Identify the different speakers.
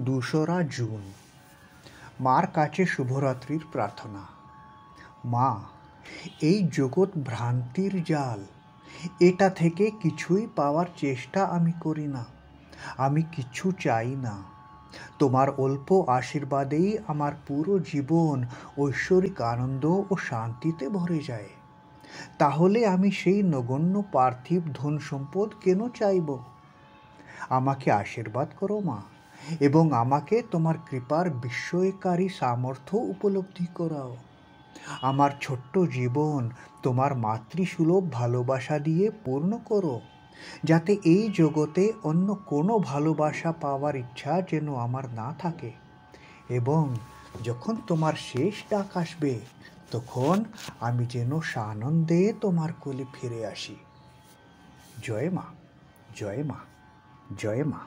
Speaker 1: ২রা জুন। মার কাছে শুভরাত্রির প্রার্থনা। মা, এই জগৎ ভ্রান্তির জাল, এটা থেকে কিছুই পাওয়ার চেষ্টা আমি করি না। আমি কিছু চাই না। তোমার অল্প আশীর্বাদেই আমার পুরো জীবন ঐশ্বরিক আনন্দ ও শান্তিতে ভরে যায়। তাহলে আমি সেই নগণ্য পার্থিব ধন সম্পদ কেন চাইব? আমাকে আশীর্বাদ করো মা, এবং আমাকে তোমার কৃপার বিস্ময়কারী সামর্থ্য উপলব্ধি করাও। আমার ছোট্ট জীবন তোমার মাতৃসুলভ ভালোবাসা দিয়ে পূর্ণ করো, যাতে এই জগতে অন্য কোনো ভালোবাসা পাওয়ার ইচ্ছা যেন আমার না থাকে। এবং যখন তোমার শেষ ডাক আসবে, তখন আমি যেন সানন্দে তোমার কোলে ফিরে আসি। জয় মা, জয় মা, জয় মা।